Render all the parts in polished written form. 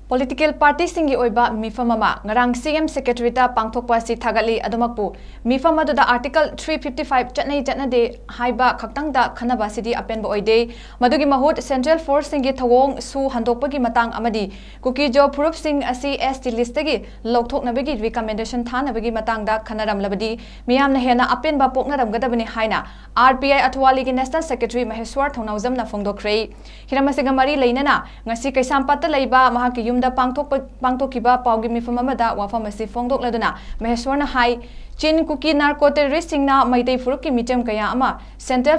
Political party singi oiba mifamama ngarang CM secretary ta pangthokpa si thagali adumakpu mifama da article 355 chatnei chatnade haiba khaktangda khanaba sidi apenba oide madugi mahut central force singi thawong su handokpagi matang amadi kuki job proof sing asi ST list tagi lokthoknabagi recommendation thanabagi matangda khanaram labadi miyamna hena apenba poknaram gadabani haina RPI Athwali gi national secretary Maheshwar Thongnaujamna phongdokrei hiramasiga mari leinana ngasi kaisampatta leiba mahaki yumda pangtokkiba paugi mifam amada wafam asi phongdokladuna Maheshwarna hai chin kuki narco terrorist singna maitei furukki mitem kaya ama Central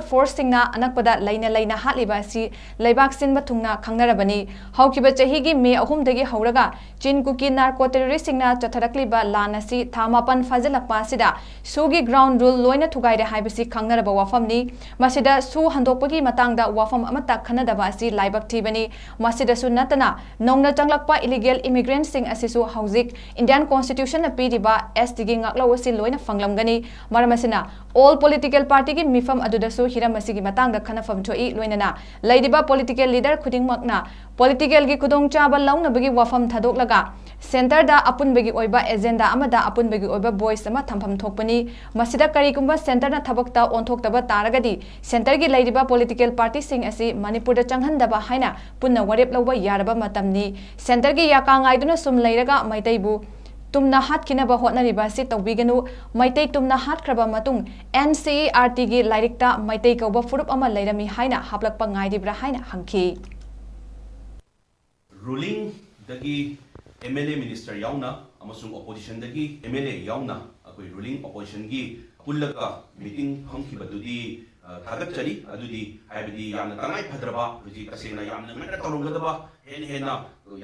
Force singna anakpada laina hatliba asi leibak sinba thungna khangnarabani haukiba chahigi May 3 dagi hauraga chin kuki narco terrorist singna chatharakliba lan asi thamapan fajalakpa sida sugi ground rule loina thugaide haibasi khangnaraba wafamni masida su handokpagi matangda wafam amata khanadaba asi laibak thibani masida su natana nongna changlakpa illegal immigrants sing asisu haujik Indian Constitution na piriba ST gi ngaklo asi loina fanglamgani maramasina all political party gi mifam adudasu hiramasi matangda khanafam thoi loinana leidiba political leader khudingmakna political gi khudongchaba launabagi wafam thadoklaga center da apunbagi oiba agenda amada apunbagi oiba voice ama thampham thokpani masida karigumba center na thabakta onthoktaba taragadi center gi leidiba political party sing asi manipur da changhandaba haina punna warep lawba yaraba matamni center gi yakangaiduna sum leiraga maitaibu tumna hat kinaba hotnariba si tawbiganu maitai tumna hat kraba matung NCERT gi lairikta maitai kauba furup ama leirami haina haplakpa ngaidibra haina hangki ruling dagi MLA minister yauna amasung opposition dagi MLA yauna akoi ruling opposition gi pullaka meeting hangkibadudi thagachari adudi haibidi yamna tangai phadraba ruji kasena yamna mena tawrugadaba hena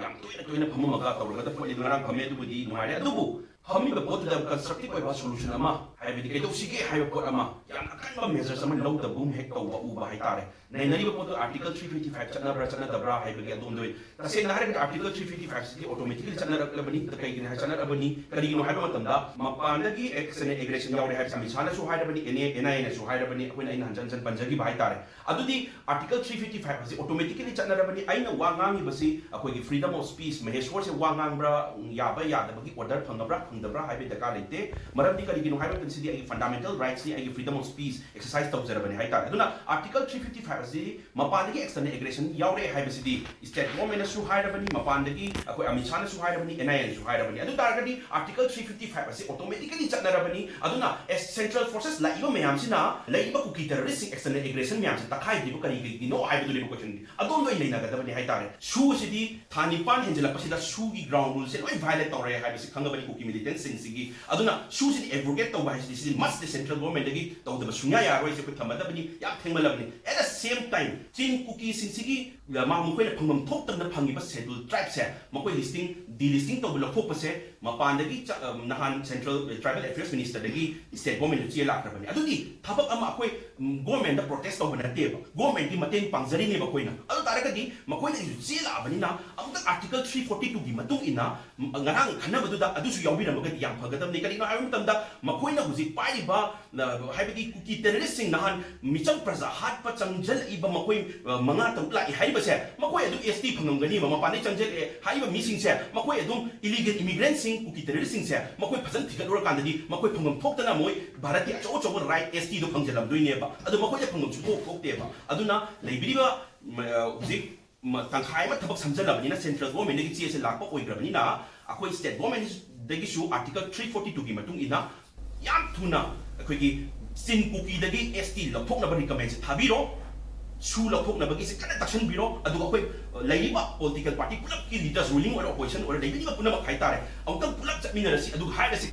yam toina phamamaga tawrugada poli ngarang phame dubudi nuare adubu hamiba potda constructive oiba solution ama haibidi kaido sige haiba pot ama yam akanba measures ama lawda boom hek tawba uba haitare nainari pot article 355 chana dabra haibidi adumdoi kasena hare article 355 sidi automatically chana raklabani takai gina chana rabani kari gino haiba matamda mapandagi action aggression yaure haib sami chana su hairabani NIA su hairabani akoina ina hanjan panjagi haitare adudi article 355 sidi automatically chana rabani aina wangangi basi akoigi freedom of speech Maheshwar se wangangbra yaba yadabagi order phangabra phangdabra haibe daka leite maramdi kari gino haiba sidi ai fundamental rights ni ai freedom of speech exercise tawjarabani haitare aduna article 355 sidi mapandagi external aggression yaure haiba sidi state government su hairabani mapandagi akoi amisana su hairabani NIA su hairabani adu targadi article 355 ase automatically chanarabani aduna as central forces la iba mayam sina la iba kuki terrorist external aggression mayam se takai dibu kari gi no haiba duli question adon do ina gadabani haitare su sidi thanipan henjela pasida su gi ground rule se loi violate tawre haiba se khangabani kuki militant sing sigi aduna su sidi abrogate tawba hai sidi must the central government dagi tawdaba sunya ya roi se ko thamadabani ya thengmalabani at the same time chin kuki sing sigi ma mukoi phangam thok tang na phangiba schedule tribe se makoi listing delisting to block thok pase mapandagi nahan central tribal affairs minister dagi state government chi la krabani adudi thabak ama akoi government da protest to banate government di mateng pangjari ne bakoina adu taragadi makoi na chi la bani na amta article 342 gi matung ina ngarang khanabadu da adu su yawi ramagadi yam phagadam ne kali na ayum tamda makoi na huji pai ba haibidi kuki terrorist sing nahan michang praja hat pa changjal iba makoi manga tawla I haiba se makoi adu ST phangamgani ma mapani changjal haiba missing se makoi adu illegal immigrants sing kuki terrorist sing se makoi phazan thigador kandadi makoi phangam thoktana moi bharati acho acho right ST do phangjalam doine ba adu makoi le phangam chu thokte ba aduna leibiriba huji tangkhai ma thabak samjalabani na central government gi chi se lakpa oigrabani na akoi state government dagi su article 342 gi matung ina yam thuna akoi gi sin kuki dagi ST laphokna ba recommend se thabiro su laphokna bagi se kana takshan biro adu akoi lairiba political party pulak ki leaders ruling or opposition or leiriba punama khaitare amtang pulak chapmina rasi adu haida se